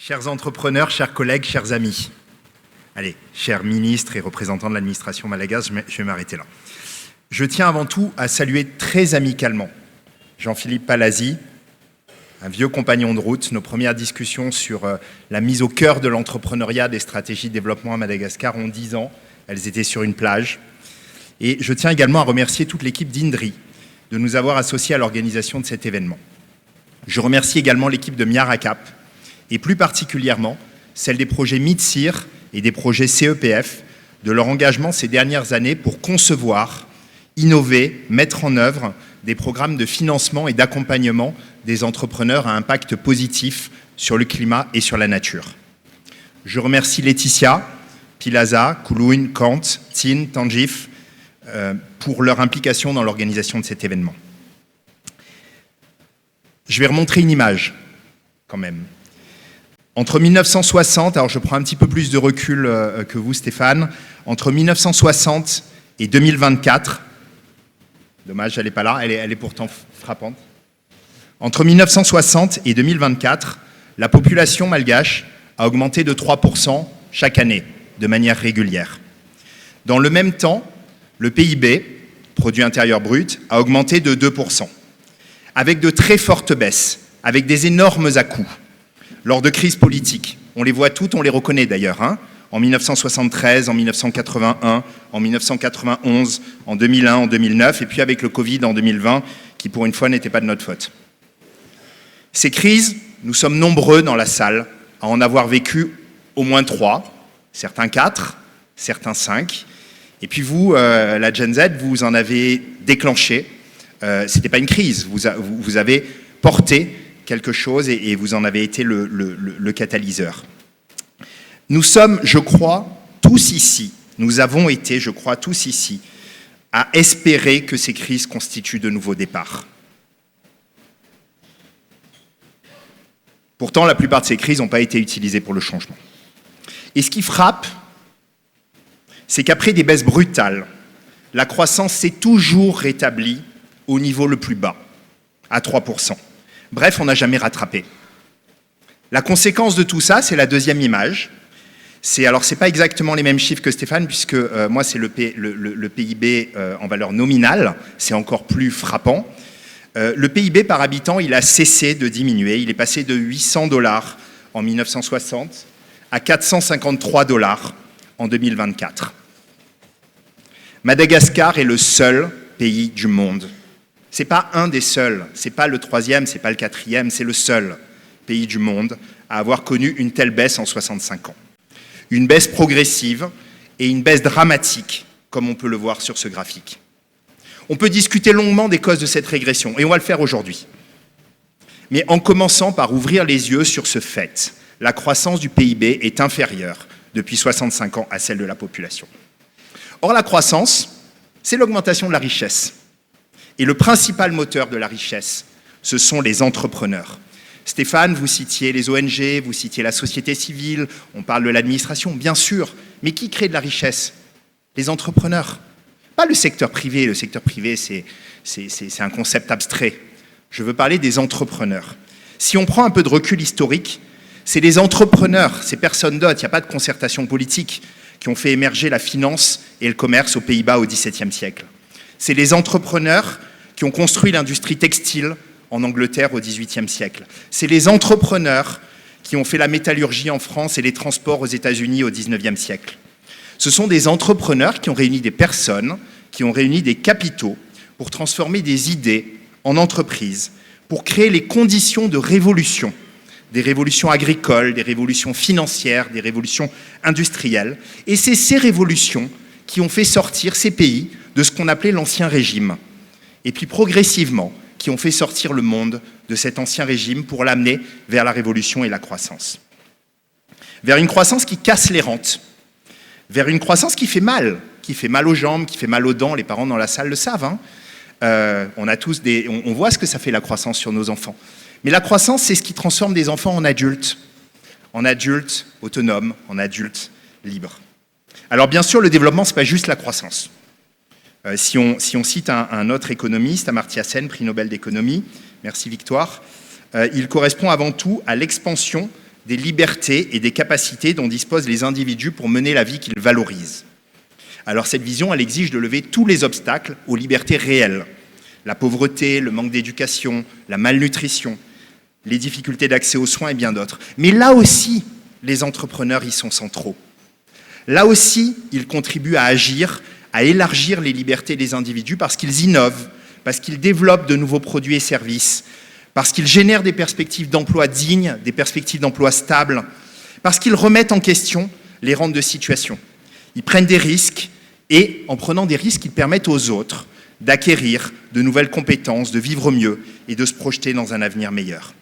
Chers entrepreneurs, chers collègues, chers amis. Allez, chers ministres et représentants de l'administration malagasy, je vais m'arrêter là. Je tiens avant tout à saluer très amicalement Jean-Philippe Palazzi, un vieux compagnon de route. Nos premières discussions sur la mise au cœur de l'entrepreneuriat des stratégies de développement à Madagascar ont 10 ans. Elles étaient sur une plage. Et je tiens également à remercier toute l'équipe d'Indri de nous avoir associés à l'organisation de cet événement. Je remercie également l'équipe de Miaracap et plus particulièrement celle des projets MIDCIR et des projets CEPF de leur engagement ces dernières années pour concevoir, innover, mettre en œuvre des programmes de financement et d'accompagnement des entrepreneurs à impact positif sur le climat et sur la nature. Je remercie Laetitia, Pilaza, Kouloun, Kant, Tin, Tangif pour leur implication dans l'organisation de cet événement. Je vais remontrer une image quand même. Entre 1960, alors je prends un petit peu plus de recul que vous Stéphane, entre 1960 et 2024, dommage elle n'est pas là, elle est pourtant frappante. Entre 1960 et 2024, la population malgache a augmenté de 3% chaque année, de manière régulière. Dans le même temps, le PIB, produit intérieur brut, a augmenté de 2%, avec de très fortes baisses, avec des énormes à-coups. Lors de crises politiques, on les voit toutes, on les reconnaît d'ailleurs, hein, en 1973, en 1981, en 1991, en 2001, en 2009, et puis avec le Covid en 2020, qui pour une fois n'était pas de notre faute. Ces crises, nous sommes nombreux dans la salle à en avoir vécu au moins 3, certains 4, certains 5, et puis vous, la Gen Z, vous en avez déclenché. C'était pas une crise, vous avez porté quelque chose et vous en avez été le catalyseur. Nous sommes, je crois, tous ici, nous avons été, je crois, tous ici, à espérer que ces crises constituent de nouveaux départs. Pourtant, la plupart de ces crises n'ont pas été utilisées pour le changement. Et ce qui frappe, c'est qu'après des baisses brutales, la croissance s'est toujours rétablie au niveau le plus bas, à 3%. Bref, on n'a jamais rattrapé. La conséquence de tout ça, c'est la deuxième image. Alors, ce n'est pas exactement les mêmes chiffres que Stéphane, puisque moi, c'est le PIB en valeur nominale. C'est encore plus frappant. Le PIB par habitant, il a cessé de diminuer. Il est passé de 800 $ en 1960 à 453 $ en 2024. Madagascar est le seul pays du monde. Ce n'est pas un des seuls, ce n'est pas le troisième, ce n'est pas le quatrième, c'est le seul pays du monde à avoir connu une telle baisse en 65 ans. Une baisse progressive et une baisse dramatique, comme on peut le voir sur ce graphique. On peut discuter longuement des causes de cette régression, et on va le faire aujourd'hui. Mais en commençant par ouvrir les yeux sur ce fait, la croissance du PIB est inférieure depuis 65 ans à celle de la population. Or, la croissance, c'est l'augmentation de la richesse. Et le principal moteur de la richesse, ce sont les entrepreneurs. Stéphane, vous citiez les ONG, vous citiez la société civile, on parle de l'administration, bien sûr. Mais qui crée de la richesse? Les entrepreneurs. Pas le secteur privé. Le secteur privé, c'est un concept abstrait. Je veux parler des entrepreneurs. Si on prend un peu de recul historique, c'est les entrepreneurs, ces personnes d'autres, il n'y a pas de concertation politique, qui ont fait émerger la finance et le commerce aux Pays-Bas au XVIIe siècle. C'est les entrepreneurs qui ont construit l'industrie textile en Angleterre au XVIIIe siècle. C'est les entrepreneurs qui ont fait la métallurgie en France et les transports aux États-Unis au XIXe siècle. Ce sont des entrepreneurs qui ont réuni des personnes, qui ont réuni des capitaux pour transformer des idées en entreprises, pour créer les conditions de révolution, des révolutions agricoles, des révolutions financières, des révolutions industrielles. Et c'est ces révolutions qui ont fait sortir ces pays de ce qu'on appelait l'ancien régime. Et puis progressivement, qui ont fait sortir le monde de cet ancien régime pour l'amener vers la révolution et la croissance. Vers une croissance qui casse les rentes, vers une croissance qui fait mal aux jambes, qui fait mal aux dents, les parents dans la salle le savent. Hein. On voit ce que ça fait la croissance sur nos enfants. Mais la croissance, c'est ce qui transforme des enfants en adultes autonomes, en adultes libres. Alors bien sûr, le développement, ce n'est pas juste la croissance. Si on cite un autre économiste, Amartya Sen, prix Nobel d'économie, merci Victoire, il correspond avant tout à l'expansion des libertés et des capacités dont disposent les individus pour mener la vie qu'ils valorisent. Alors cette vision, elle exige de lever tous les obstacles aux libertés réelles. La pauvreté, le manque d'éducation, la malnutrition, les difficultés d'accès aux soins et bien d'autres. Mais là aussi, les entrepreneurs y sont centraux. Là aussi, ils contribuent à agir, à élargir les libertés des individus parce qu'ils innovent, parce qu'ils développent de nouveaux produits et services, parce qu'ils génèrent des perspectives d'emploi dignes, des perspectives d'emploi stables, parce qu'ils remettent en question les rentes de situation. Ils prennent des risques et, en prenant des risques, ils permettent aux autres d'acquérir de nouvelles compétences, de vivre mieux et de se projeter dans un avenir meilleur.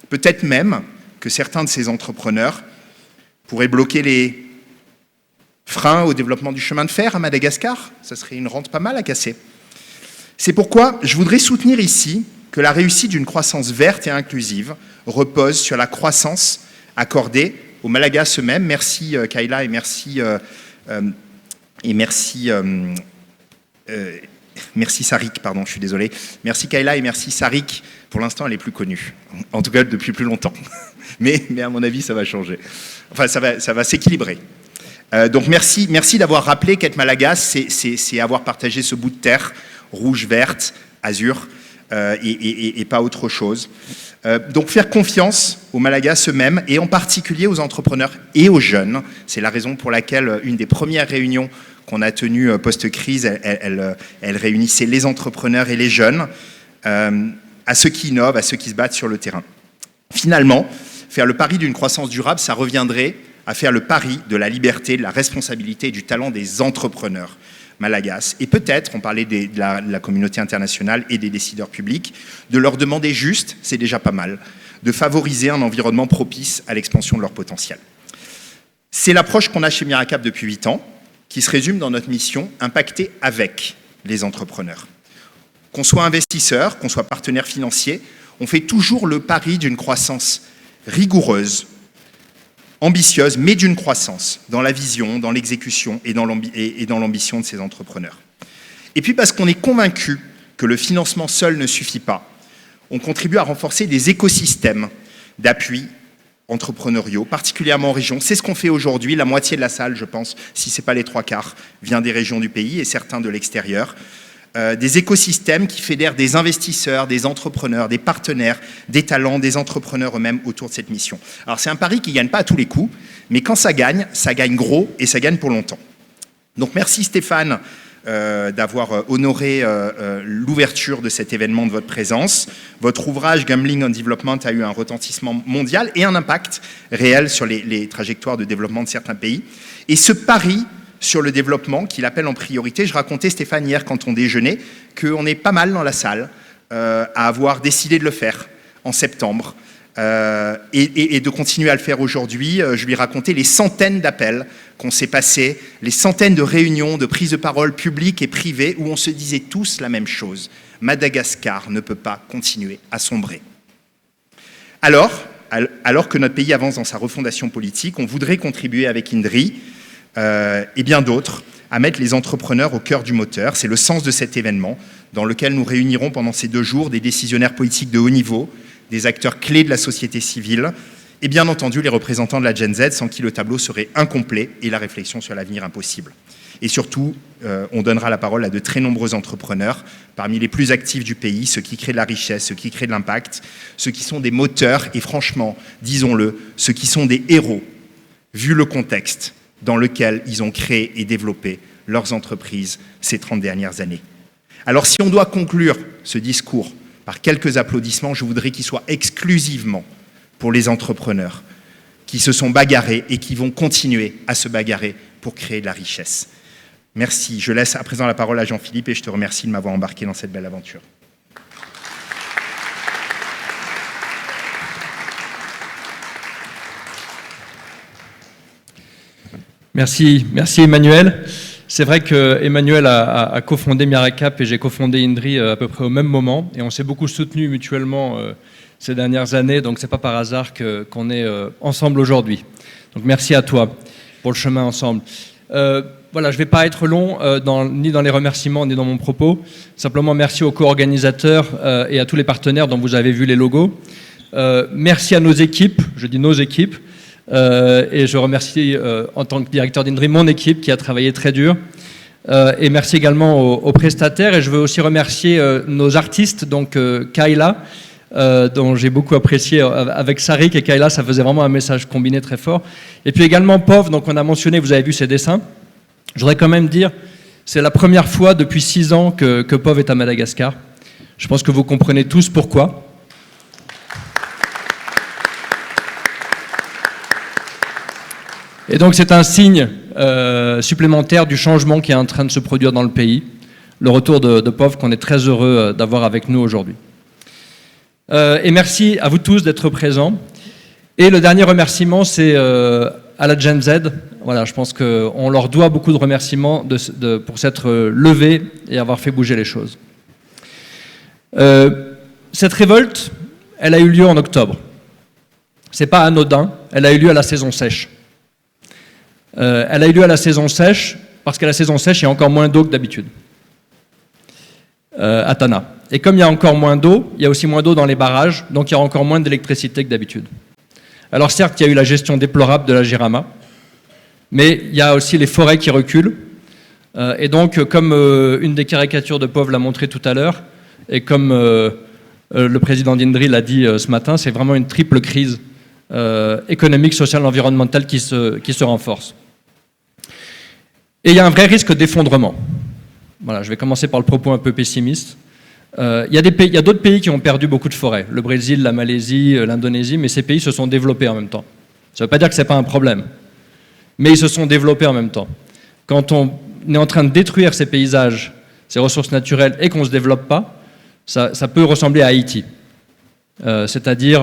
Peut-être même que certains de ces entrepreneurs pourraient bloquer les freins au développement du chemin de fer à Madagascar. Ça serait une rente pas mal à casser. C'est pourquoi je voudrais soutenir ici que la réussite d'une croissance verte et inclusive repose sur la croissance accordée aux Malagasy eux-mêmes. Merci Kayla et merci Sarik, pardon, je suis désolé. Merci Kayla et merci Sarik. Pour l'instant, elle est plus connue. En tout cas, depuis plus longtemps. Mais à mon avis, ça va changer. Enfin, ça va s'équilibrer. Donc merci d'avoir rappelé qu'être Malagasy, c'est avoir partagé ce bout de terre rouge, verte, azur, et pas autre chose. Donc faire confiance aux Malagasy eux-mêmes, et en particulier aux entrepreneurs et aux jeunes. C'est la raison pour laquelle une des premières réunions qu'on a tenues post-crise, elle réunissait les entrepreneurs et les jeunes, à ceux qui innovent, à ceux qui se battent sur le terrain. Finalement, faire le pari d'une croissance durable, ça reviendrait à faire le pari de la liberté, de la responsabilité et du talent des entrepreneurs malagasy. Et peut-être, on parlait de la communauté internationale et des décideurs publics, de leur demander juste, c'est déjà pas mal, de favoriser un environnement propice à l'expansion de leur potentiel. C'est l'approche qu'on a chez Miracap depuis 8 ans, qui se résume dans notre mission, impacter avec les entrepreneurs. Qu'on soit investisseur, qu'on soit partenaire financier, on fait toujours le pari d'une croissance rigoureuse, ambitieuse, mais d'une croissance dans la vision, dans l'exécution et dans l'ambition de ces entrepreneurs. Et puis parce qu'on est convaincu que le financement seul ne suffit pas, on contribue à renforcer des écosystèmes d'appui entrepreneuriaux, particulièrement en région. C'est ce qu'on fait aujourd'hui. La moitié de la salle, je pense, si ce n'est pas les 3/4, vient des régions du pays et certains de l'extérieur. Des écosystèmes qui fédèrent des investisseurs, des entrepreneurs, des partenaires, des talents, des entrepreneurs eux-mêmes autour de cette mission. Alors c'est un pari qui ne gagne pas à tous les coups, mais quand ça gagne gros et ça gagne pour longtemps. Donc merci Stéphane d'avoir honoré l'ouverture de cet événement de votre présence. Votre ouvrage Gambling on Development a eu un retentissement mondial et un impact réel sur les trajectoires de développement de certains pays. Et ce pari sur le développement qu'il appelle en priorité. Je racontais, Stéphane, hier, quand on déjeunait, qu'on est pas mal dans la salle à avoir décidé de le faire en septembre et de continuer à le faire aujourd'hui. Je lui racontais les centaines d'appels qu'on s'est passés, les centaines de réunions, de prises de parole publiques et privées où on se disait tous la même chose. Madagascar ne peut pas continuer à sombrer. Alors que notre pays avance dans sa refondation politique, on voudrait contribuer avec INDRI et bien d'autres, à mettre les entrepreneurs au cœur du moteur. C'est le sens de cet événement, dans lequel nous réunirons pendant ces 2 jours des décisionnaires politiques de haut niveau, des acteurs clés de la société civile, et bien entendu les représentants de la Gen Z, sans qui le tableau serait incomplet et la réflexion sur l'avenir impossible. Et surtout, on donnera la parole à de très nombreux entrepreneurs, parmi les plus actifs du pays, ceux qui créent de la richesse, ceux qui créent de l'impact, ceux qui sont des moteurs, et franchement, disons-le, ceux qui sont des héros, vu le contexte dans lequel ils ont créé et développé leurs entreprises ces 30 dernières années. Alors si on doit conclure ce discours par quelques applaudissements, je voudrais qu'il soit exclusivement pour les entrepreneurs qui se sont bagarrés et qui vont continuer à se bagarrer pour créer de la richesse. Merci. Je laisse à présent la parole à Jean-Philippe et je te remercie de m'avoir embarqué dans cette belle aventure. Merci Emmanuel. C'est vrai que Emmanuel a cofondé Miracap et j'ai cofondé INDRI à peu près au même moment et on s'est beaucoup soutenus mutuellement ces dernières années, donc c'est pas par hasard qu'on est ensemble aujourd'hui. Donc merci à toi pour le chemin ensemble. Voilà, je ne vais pas être long ni dans les remerciements ni dans mon propos. Simplement merci aux co-organisateurs et à tous les partenaires dont vous avez vu les logos. Merci à nos équipes, je dis nos équipes, et je remercie en tant que directeur d'INDRI mon équipe qui a travaillé très dur. Et merci également aux prestataires. Et je veux aussi remercier nos artistes, donc Kayla, dont j'ai beaucoup apprécié avec Sarik et Kayla, ça faisait vraiment un message combiné très fort. Et puis également POV, donc on a mentionné, vous avez vu ses dessins. Je voudrais quand même dire, c'est la première fois depuis 6 ans que POV est à Madagascar. Je pense que vous comprenez tous pourquoi. Et donc c'est un signe supplémentaire du changement qui est en train de se produire dans le pays. Le retour de POV qu'on est très heureux d'avoir avec nous aujourd'hui. Et merci à vous tous d'être présents. Et le dernier remerciement, c'est à la Gen Z. Voilà, je pense qu'on leur doit beaucoup de remerciements pour s'être levés et avoir fait bouger les choses. Cette révolte, elle a eu lieu en octobre. C'est pas anodin, elle a eu lieu à la saison sèche. Elle a eu lieu à la saison sèche parce qu'à la saison sèche, il y a encore moins d'eau que d'habitude à Tana. Et comme il y a encore moins d'eau, il y a aussi moins d'eau dans les barrages, donc il y a encore moins d'électricité que d'habitude. Alors certes, il y a eu la gestion déplorable de la Jirama, mais il y a aussi les forêts qui reculent. Et donc, comme une des caricatures de POV l'a montré tout à l'heure, et comme le président d'INDRI l'a dit ce matin, c'est vraiment une triple crise économique, sociale, environnementale qui se renforce. Et il y a un vrai risque d'effondrement. Voilà, je vais commencer par le propos un peu pessimiste. Il y a d'autres pays qui ont perdu beaucoup de forêts, le Brésil, la Malaisie, l'Indonésie, mais ces pays se sont développés en même temps. Ça ne veut pas dire que ce n'est pas un problème, mais ils se sont développés en même temps. Quand on est en train de détruire ces paysages, ces ressources naturelles, et qu'on ne se développe pas, ça peut ressembler à Haïti. C'est-à-dire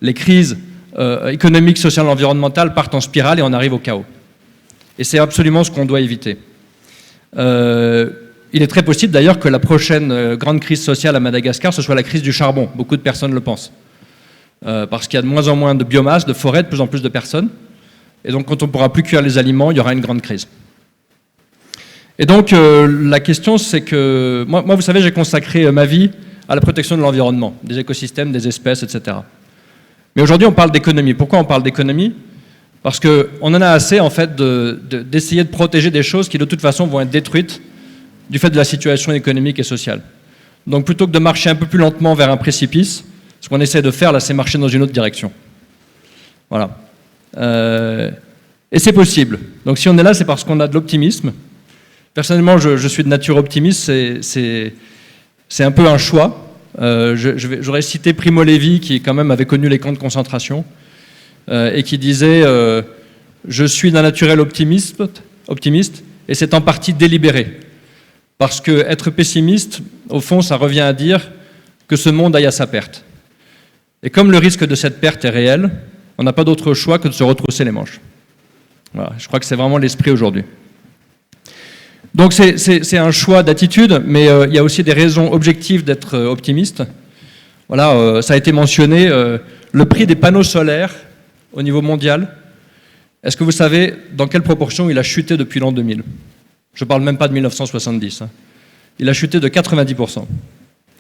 les crises économiques, sociales, environnementales partent en spirale et on arrive au chaos. Et c'est absolument ce qu'on doit éviter. Il est très possible d'ailleurs que la prochaine grande crise sociale à Madagascar, ce soit la crise du charbon. Beaucoup de personnes le pensent. Parce qu'il y a de moins en moins de biomasse, de forêts, de plus en plus de personnes. Et donc quand on ne pourra plus cuire les aliments, il y aura une grande crise. Et donc la question c'est que... Moi vous savez, j'ai consacré ma vie à la protection de l'environnement, des écosystèmes, des espèces, etc. Mais aujourd'hui on parle d'économie. Pourquoi on parle d'économie ? Parce qu'on en a assez en fait d'essayer de protéger des choses qui de toute façon vont être détruites du fait de la situation économique et sociale. Donc plutôt que de marcher un peu plus lentement vers un précipice, ce qu'on essaie de faire là, c'est marcher dans une autre direction. Voilà. Et c'est possible. Donc si on est là, c'est parce qu'on a de l'optimisme. Personnellement, je suis de nature optimiste, c'est un peu un choix. J'aurais cité Primo Levi, qui quand même avait connu les camps de concentration, et qui disait je suis d'un naturel optimiste, et c'est en partie délibéré. Parce que être pessimiste, au fond, ça revient à dire que ce monde aille à sa perte. Et comme le risque de cette perte est réel, on n'a pas d'autre choix que de se retrousser les manches. Voilà, je crois que c'est vraiment l'esprit aujourd'hui. Donc c'est un choix d'attitude, mais il y a aussi des raisons objectives d'être optimiste. Voilà, ça a été mentionné, le prix des panneaux solaires au niveau mondial. Est-ce que vous savez dans quelle proportion il a chuté depuis l'an 2000 ? Je ne parle même pas de 1970. Hein. Il a chuté de 90%.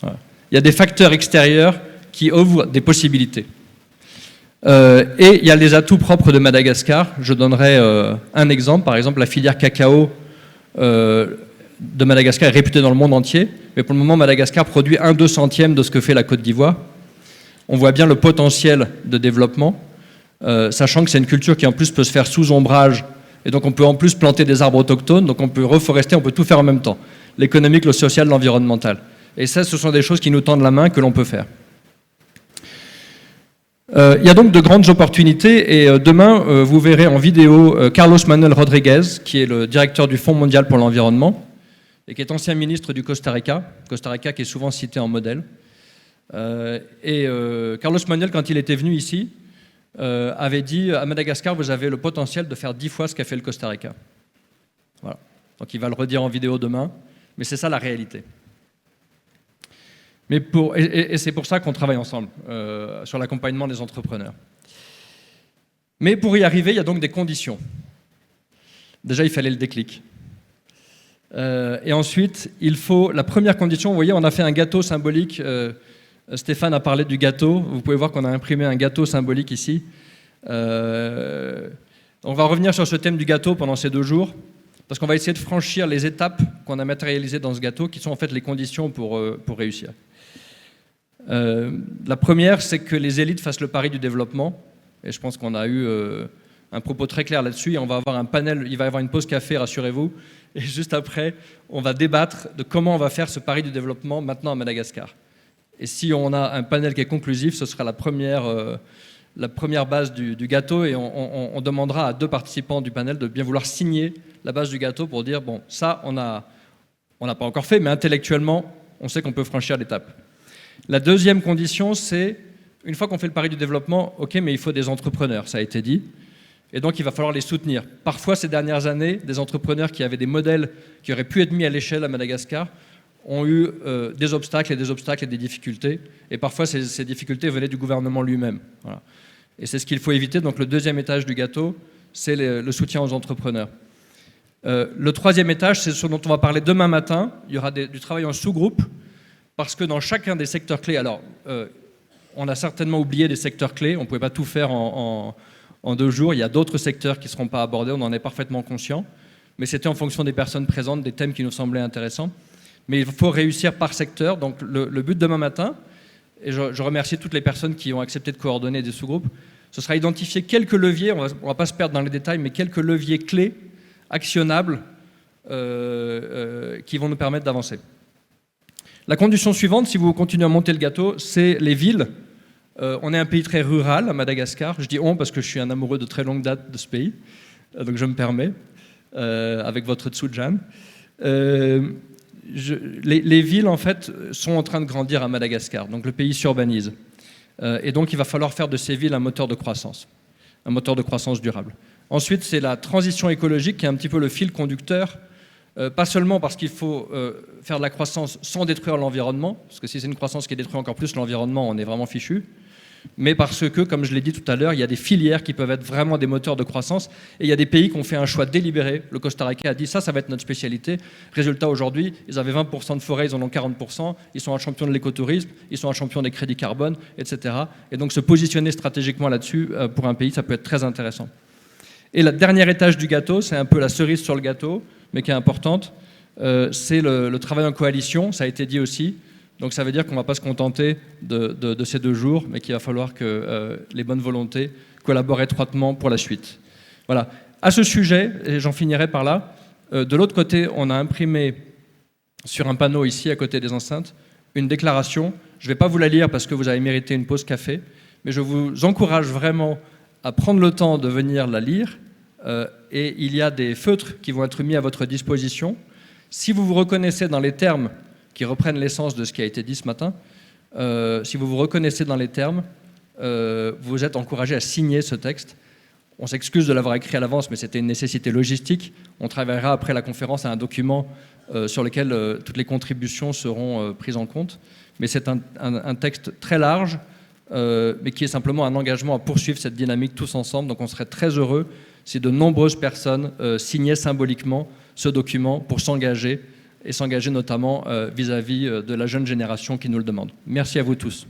Voilà. Il y a des facteurs extérieurs qui ouvrent des possibilités. Et il y a les atouts propres de Madagascar. Je donnerai un exemple. Par exemple, la filière cacao de Madagascar est réputée dans le monde entier. Mais pour le moment, Madagascar produit 1/200 de ce que fait la Côte d'Ivoire. On voit bien le potentiel de développement, sachant que c'est une culture qui en plus peut se faire sous ombrage. Et donc on peut en plus planter des arbres autochtones, donc on peut reforester, on peut tout faire en même temps. L'économique, le social, l'environnemental. Et ça, ce sont des choses qui nous tendent la main, que l'on peut faire. Il y a donc de grandes opportunités, et demain, vous verrez en vidéo Carlos Manuel Rodriguez, qui est le directeur du Fonds mondial pour l'environnement, et qui est ancien ministre du Costa Rica qui est souvent cité en modèle. Carlos Manuel, quand il était venu ici, avait dit à Madagascar, vous avez le potentiel de faire 10 fois ce qu'a fait le Costa Rica. Voilà. Donc il va le redire en vidéo demain, mais c'est ça la réalité. Mais c'est pour ça qu'on travaille ensemble sur l'accompagnement des entrepreneurs. Mais pour y arriver, il y a donc des conditions. Déjà, il fallait le déclic. Et ensuite, il faut la première condition. Vous voyez, on a fait un gâteau symbolique Stéphane a parlé du gâteau. Vous pouvez voir qu'on a imprimé un gâteau symbolique ici. On va revenir sur ce thème du gâteau pendant ces 2 jours, parce qu'on va essayer de franchir les étapes qu'on a matérialisées dans ce gâteau, qui sont en fait les conditions pour réussir. La première, c'est que les élites fassent le pari du développement, et je pense qu'on a eu un propos très clair là-dessus, et on va avoir un panel, il va y avoir une pause café, rassurez-vous, et juste après, on va débattre de comment on va faire ce pari du développement maintenant à Madagascar. Et si on a un panel qui est conclusif, ce sera la première base du gâteau, et on demandera à 2 participants du panel de bien vouloir signer la base du gâteau pour dire, bon, ça, on n'a pas encore fait, mais intellectuellement, on sait qu'on peut franchir l'étape. La deuxième condition, c'est, une fois qu'on fait le pari du développement, ok, mais il faut des entrepreneurs, ça a été dit, et donc il va falloir les soutenir. Parfois, ces dernières années, des entrepreneurs qui avaient des modèles qui auraient pu être mis à l'échelle à Madagascar ont eu des obstacles et des difficultés, et parfois ces difficultés venaient du gouvernement lui-même. Voilà. Et c'est ce qu'il faut éviter. Donc le deuxième étage du gâteau, c'est le soutien aux entrepreneurs. Le troisième étage, c'est ce dont on va parler demain matin. Il y aura du travail en sous-groupe, parce que dans chacun des secteurs clés, alors on a certainement oublié des secteurs clés, on ne pouvait pas tout faire en 2 jours, il y a d'autres secteurs qui ne seront pas abordés, on en est parfaitement conscient, mais c'était en fonction des personnes présentes, des thèmes qui nous semblaient intéressants. Mais il faut réussir par secteur. Donc le but demain matin, et je remercie toutes les personnes qui ont accepté de coordonner des sous-groupes, ce sera identifier quelques leviers, on ne va pas se perdre dans les détails, mais quelques leviers clés, actionnables, qui vont nous permettre d'avancer. La condition suivante, si vous continuez à monter le gâteau, c'est les villes. On est un pays très rural à Madagascar. Je dis on parce que je suis un amoureux de très longue date de ce pays, donc je me permets, avec votre Tsujan. Les villes, en fait, sont en train de grandir à Madagascar, donc le pays s'urbanise. Et donc il va falloir faire de ces villes un moteur de croissance durable. Ensuite, c'est la transition écologique qui est un petit peu le fil conducteur, pas seulement parce qu'il faut faire de la croissance sans détruire l'environnement, parce que si c'est une croissance qui détruit encore plus l'environnement, on est vraiment fichu, mais parce que, comme je l'ai dit tout à l'heure, il y a des filières qui peuvent être vraiment des moteurs de croissance, et il y a des pays qui ont fait un choix délibéré. Le Costa Rica a dit ça va être notre spécialité. Résultat, aujourd'hui, ils avaient 20% de forêt, ils en ont 40%, ils sont un champion de l'écotourisme, ils sont un champion des crédits carbone, etc. Et donc se positionner stratégiquement là-dessus, pour un pays, ça peut être très intéressant. Et le dernier étage du gâteau, c'est un peu la cerise sur le gâteau, mais qui est importante, c'est le travail en coalition, ça a été dit aussi. Donc ça veut dire qu'on ne va pas se contenter de ces 2 jours, mais qu'il va falloir que les bonnes volontés collaborent étroitement pour la suite. Voilà. À ce sujet, et j'en finirai par là, de l'autre côté, on a imprimé sur un panneau ici, à côté des enceintes, une déclaration. Je ne vais pas vous la lire parce que vous avez mérité une pause café, mais je vous encourage vraiment à prendre le temps de venir la lire. Et il y a des feutres qui vont être mis à votre disposition. Si vous vous reconnaissez dans les termes qui reprennent l'essence de ce qui a été dit ce matin, si vous vous reconnaissez dans les termes, vous êtes encouragé à signer ce texte. On s'excuse de l'avoir écrit à l'avance, mais c'était une nécessité logistique. On travaillera après la conférence à un document sur lequel toutes les contributions seront prises en compte. Mais c'est un texte très large, mais qui est simplement un engagement à poursuivre cette dynamique tous ensemble. Donc on serait très heureux si de nombreuses personnes signaient symboliquement ce document pour s'engager, et s'engager notamment vis-à-vis de la jeune génération qui nous le demande. Merci à vous tous.